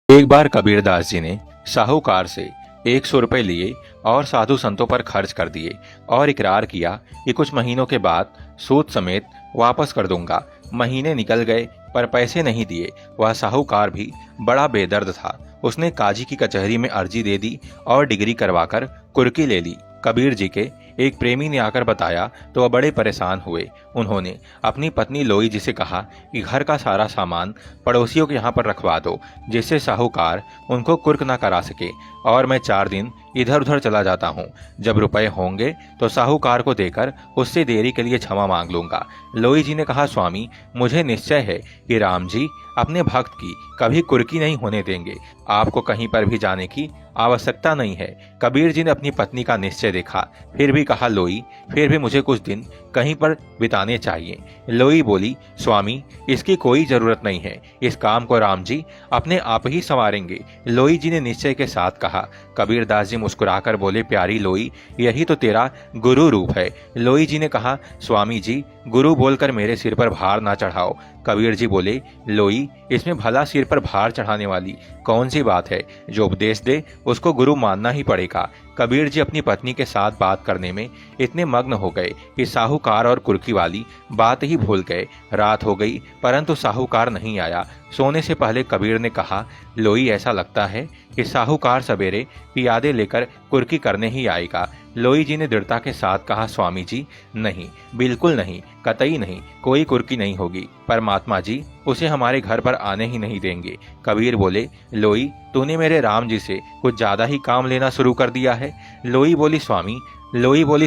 एक बार कबीरदास जी ने साहूकार से 100 रुपये लिए और साधु संतों पर खर्च कर दिए और इकरार किया कि कुछ महीनों के बाद सूद समेत वापस कर दूंगा। महीने निकल गए पर पैसे नहीं दिए। वह साहूकार भी बड़ा बेदर्द था। उसने काजी की कचहरी में अर्जी दे दी और डिग्री करवाकर कुर्की ले ली। कबीर जी के एक प्रेमी ने आकर बताया तो वह बड़े परेशान हुए। उन्होंने अपनी पत्नी लोई जी से कहा कि घर का सारा सामान पड़ोसियों के यहाँ पर रखवा दो, जिससे साहूकार उनको कुर्क ना करा सके, और मैं 4 दिन इधर उधर चला जाता हूँ। जब रुपए होंगे तो साहूकार को देकर उससे देरी के लिए क्षमा मांग लूंगा। लोई जी ने कहा, स्वामी, मुझे निश्चय है कि राम जी अपने भक्त की कभी कुर्की नहीं होने देंगे। आपको कहीं पर भी जाने की आवश्यकता नहीं है। कबीर जी ने अपनी पत्नी का निश्चय देखा, फिर भी कहा, लोई, फिर भी मुझे कुछ दिन कहीं पर बिताने चाहिए। लोई बोली, स्वामी, इसकी कोई जरूरत नहीं है। इस काम को राम जी अपने आप ही संवारेंगे। लोई जी ने निश्चय के साथ कहा। कबीरदास जी मुस्कुराकर बोले, प्यारी लोई, यही तो तेरा गुरु रूप है। लोई जी ने कहा, स्वामी जी, गुरु बोलकर मेरे सिर पर भार ना चढ़ाओ। कबीर जी बोले, लोई, इसमें भला सिर पर भार चढ़ाने वाली कौन सी बात है? जो उपदेश दे उसको गुरु मानना ही पड़ेगा। कबीर जी अपनी पत्नी के साथ बात करने में इतने मग्न हो गए कि साहूकार और कुर्की वाली बात ही भूल गए। रात हो गई परंतु साहूकार नहीं आया। सोने से पहले कबीर ने कहा, लोई, ऐसा लगता है कि साहूकार सवेरे पियादे लेकर कुर्की करने ही आएगा। लोई जी ने दृढ़ता के साथ कहा, स्वामी जी, नहीं, बिल्कुल नहीं, कतई नहीं, कोई कुर्की नहीं होगी। परमात्मा जी उसे हमारे घर पर आने ही नहीं देंगे। कबीर बोले, लोई, तूने मेरे राम जी से कुछ ज्यादा ही काम लेना शुरू कर दिया है। लोई बोली,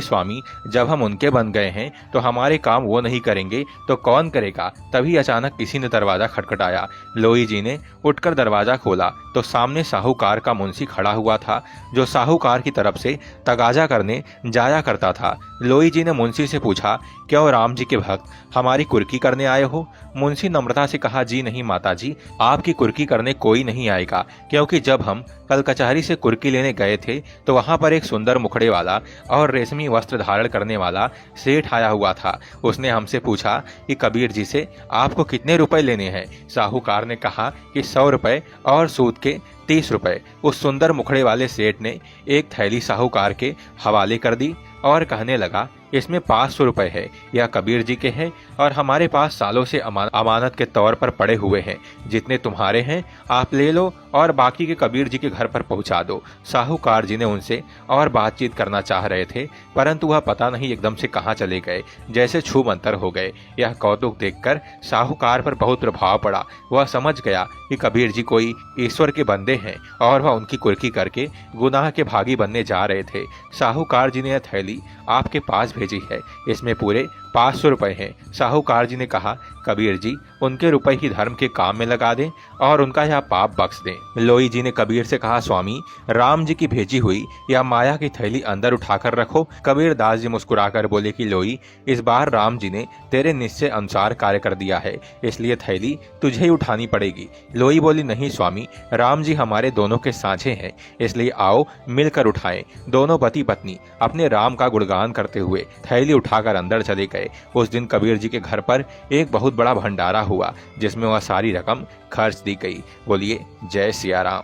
स्वामी, जब हम उनके बन गए हैं तो हमारे काम वो नहीं करेंगे तो कौन करेगा? तभी अचानक किसी ने दरवाजा खटखटाया। लोई जी ने उठकर दरवाजा खोला तो सामने साहूकार का मुंशी खड़ा हुआ था, जो साहूकार की तरफ से तगाजा करने जाया करता था। लोई जी ने मुंशी से पूछा, क्यों राम जी के भक्त हमारी कुर्की करने आए हो? मुंशी नम्रता से कहा, जी नहीं माता जी, आपकी कुर्की करने कोई नहीं आएगा, क्योंकि जब हम कल कचहरी से कुर्की लेने गए थे तो वहां पर एक सुंदर मुखड़े वाला और रेशमी वस्त्र धारण करने वाला सेठ आया हुआ था। उसने हमसे पूछा कि कबीर जी से आपको कितने रुपए लेने हैं? साहूकार ने कहा कि 100 रुपए और सूद के 30 रुपए। उस सुंदर मुखड़े वाले सेठ ने एक थैली साहूकार के हवाले कर दी और कहने लगा, इसमें 500 रुपए है, यह कबीर जी के हैं और हमारे पास सालों से अमानत के तौर पर पड़े हुए हैं। जितने तुम्हारे हैं आप ले लो और बाकी के कबीर जी के घर पर पहुंचा दो। साहूकार जी ने उनसे और बातचीत करना चाह रहे थे, परंतु वह पता नहीं एकदम से कहाँ चले गए, जैसे छू मंतर हो गए। यह कौतुक देखकर साहूकार पर बहुत प्रभाव पड़ा। वह समझ गया कि कबीर जी कोई ईश्वर के बंदे हैं और वह उनकी कुर्की करके गुनाह के भागी बनने जा रहे थे। साहूकार जी ने यह थैली आपके पास भेजी है, इसमें पूरे 500 रुपए हैं। साहूकार जी ने कहा, कबीर जी उनके रुपए ही धर्म के काम में लगा दें और उनका यह पाप बख्श दें। लोई जी ने कबीर से कहा, स्वामी, राम जी की भेजी हुई या माया की थैली अंदर उठाकर रखो। कबीर दास जी मुस्कुराकर बोले कि लोई, इस बार राम जी ने तेरे निश्चय अनुसार कार्य कर दिया है, इसलिए थैली तुझे ही उठानी पड़ेगी। लोई बोली, नहीं स्वामी, राम जी हमारे दोनों के साझे हैं, इसलिए आओ मिलकर उठाएं। दोनों पति पत्नी अपने राम का गुणगान करते हुए थैली उठाकर अंदर चले गए। उस दिन कबीर जी के घर पर एक बहुत बड़ा भंडारा हुआ, जिसमें वह सारी रकम खर्च दी गई। बोलिए जय सिया राम।